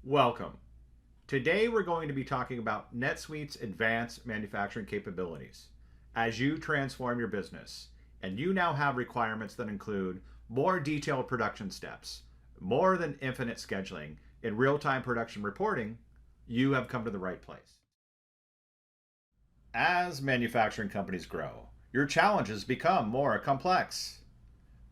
Welcome. Today we're going to be talking about NetSuite's advanced manufacturing capabilities. As you transform your business, and you now have requirements that include more detailed production steps, more than infinite scheduling, and real-time production reporting, you have come to the right place. As manufacturing companies grow, your challenges become more complex.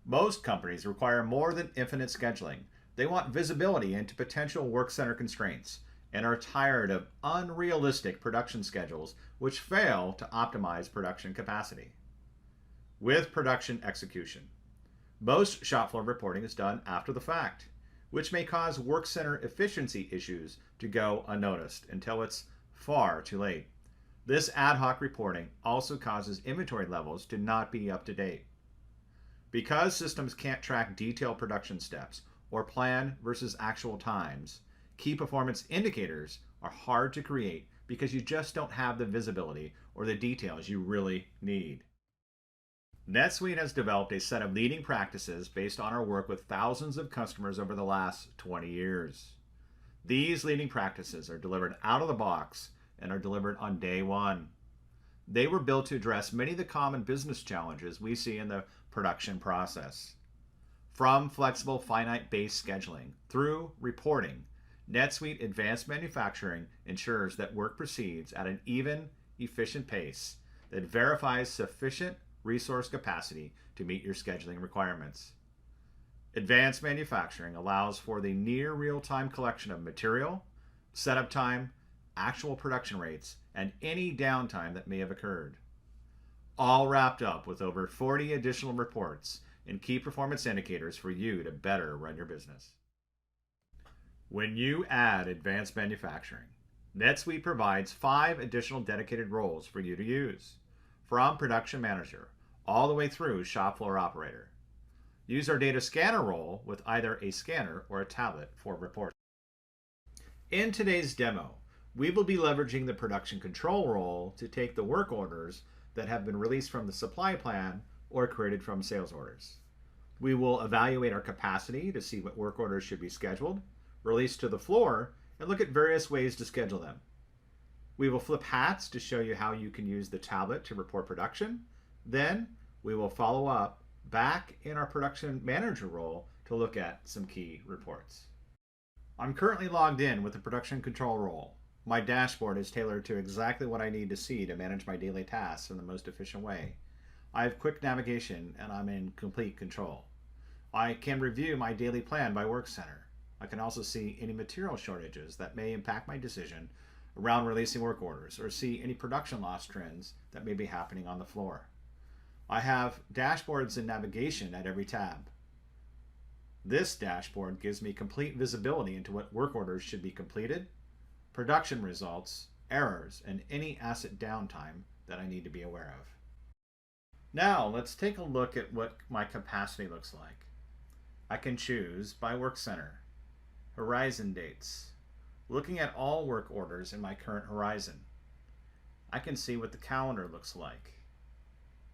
Most companies require more than infinite scheduling. They want visibility into potential work center constraints and are tired of unrealistic production schedules which fail to optimize production capacity. With production execution, most shop floor reporting is done after the fact, which may cause work center efficiency issues to go unnoticed until it's far too late. This ad hoc reporting also causes inventory levels to not be up to date. Because systems can't track detailed production steps or plan versus actual times, key performance indicators are hard to create because you just don't have the visibility or the details you really need. NetSuite has developed a set of leading practices based on our work with thousands of customers over the last 20 years. These leading practices are delivered out of the box and are delivered on day one. They were built to address many of the common business challenges we see in the production process. From flexible finite-based scheduling through reporting, NetSuite Advanced Manufacturing ensures that work proceeds at an even, efficient pace that verifies sufficient resource capacity to meet your scheduling requirements. Advanced Manufacturing allows for the near real-time collection of material, setup time, actual production rates, and any downtime that may have occurred. All wrapped up with over 40 additional reports and key performance indicators for you to better run your business. When you add advanced manufacturing, NetSuite provides 5 additional dedicated roles for you to use, from production manager all the way through shop floor operator. Use our data scanner role with either a scanner or a tablet for reports. In today's demo, we will be leveraging the production control role to take the work orders that have been released from the supply plan or created from sales orders. We will evaluate our capacity to see what work orders should be scheduled, released to the floor, and look at various ways to schedule them. We will flip hats to show you how you can use the tablet to report production. Then we will follow up back in our production manager role to look at some key reports. I'm currently logged in with the production control role. My dashboard is tailored to exactly what I need to see to manage my daily tasks in the most efficient way. I have quick navigation and I'm in complete control. I can review my daily plan by work center. I can also see any material shortages that may impact my decision around releasing work orders or see any production loss trends that may be happening on the floor. I have dashboards and navigation at every tab. This dashboard gives me complete visibility into what work orders should be completed, production results, errors, and any asset downtime that I need to be aware of. Now let's take a look at what my capacity looks like. I can choose by work center, horizon dates, looking at all work orders in my current horizon. I can see what the calendar looks like.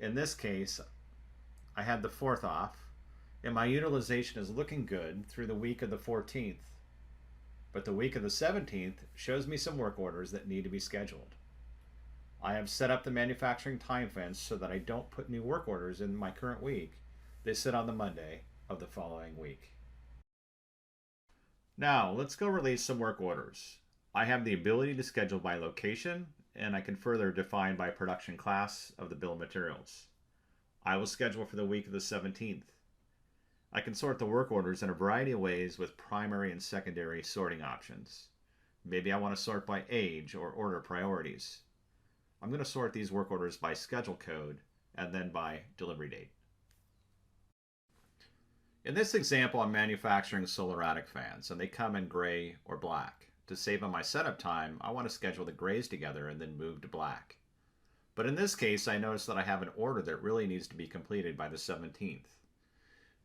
In this case, I had the 4th off, and my utilization is looking good through the week of the 14th. But the week of the 17th shows me some work orders that need to be scheduled. I have set up the manufacturing time fence so that I don't put new work orders in my current week. They sit on the Monday of the following week. Now, let's go release some work orders. I have the ability to schedule by location, and I can further define by production class of the bill of materials. I will schedule for the week of the 17th. I can sort the work orders in a variety of ways with primary and secondary sorting options. Maybe I want to sort by age or order priorities. I'm going to sort these work orders by schedule code and then by delivery date. In this example, I'm manufacturing solar attic fans, and they come in gray or black. To save on my setup time, I want to schedule the grays together and then move to black. But in this case, I notice that I have an order that really needs to be completed by the 17th.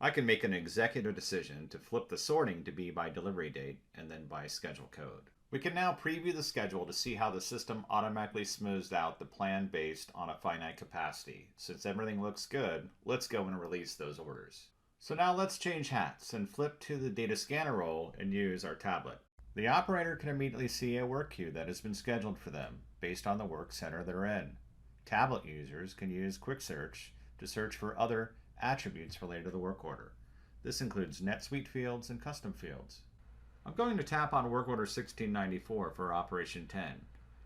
I can make an executive decision to flip the sorting to be by delivery date and then by schedule code. We can now preview the schedule to see how the system automatically smooths out the plan based on a finite capacity. Since everything looks good, let's go and release those orders. So now let's change hats and flip to the data scanner role and use our tablet. The operator can immediately see a work queue that has been scheduled for them based on the work center they're in. Tablet users can use Quick Search to search for other attributes related to the work order. This includes NetSuite fields and custom fields. I'm going to tap on work order 1694 for operation 10.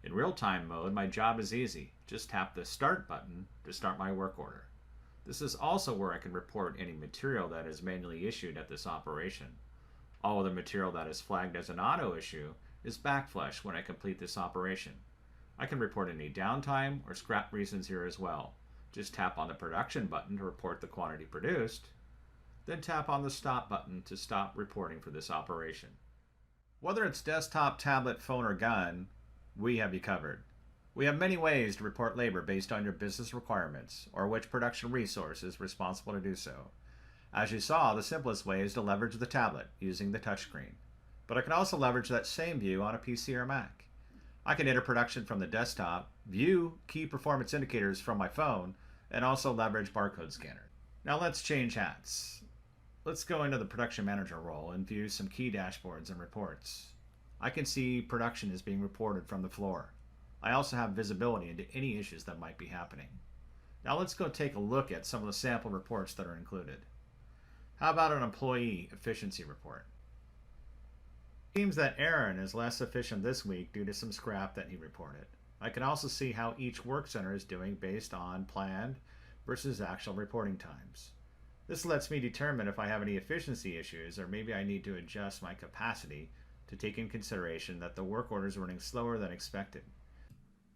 In real-time mode, my job is easy. Just tap the Start button to start my work order. This is also where I can report any material that is manually issued at this operation. All other material that is flagged as an auto issue is backflashed when I complete this operation. I can report any downtime or scrap reasons here as well. Just tap on the Production button to report the quantity produced, then tap on the Stop button to stop reporting for this operation. Whether it's desktop, tablet, phone, or gun, we have you covered. We have many ways to report labor based on your business requirements or which production resource is responsible to do so. As you saw, the simplest way is to leverage the tablet using the touchscreen. But I can also leverage that same view on a PC or Mac. I can enter production from the desktop, view key performance indicators from my phone, and also leverage barcode scanner. Now let's change hats. Let's go into the production manager role and view some key dashboards and reports. I can see production is being reported from the floor. I also have visibility into any issues that might be happening. Now let's go take a look at some of the sample reports that are included. How about an employee efficiency report? It seems that Aaron is less efficient this week due to some scrap that he reported. I can also see how each work center is doing based on planned versus actual reporting times. This lets me determine if I have any efficiency issues or maybe I need to adjust my capacity to take in consideration that the work order is running slower than expected.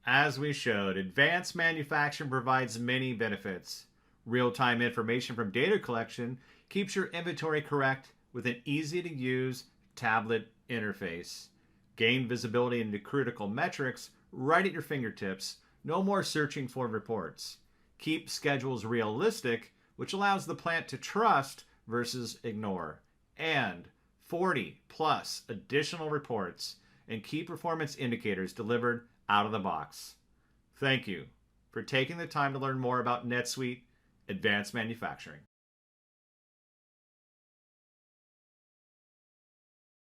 As we showed, advanced manufacturing provides many benefits. Real-time information from data collection keeps your inventory correct with an easy-to-use tablet interface. Gain visibility into critical metrics right at your fingertips. No more searching for reports. Keep schedules realistic, which allows the plant to trust versus ignore. And 40 plus additional reports and key performance indicators delivered out of the box. Thank you for taking the time to learn more about NetSuite Advanced Manufacturing.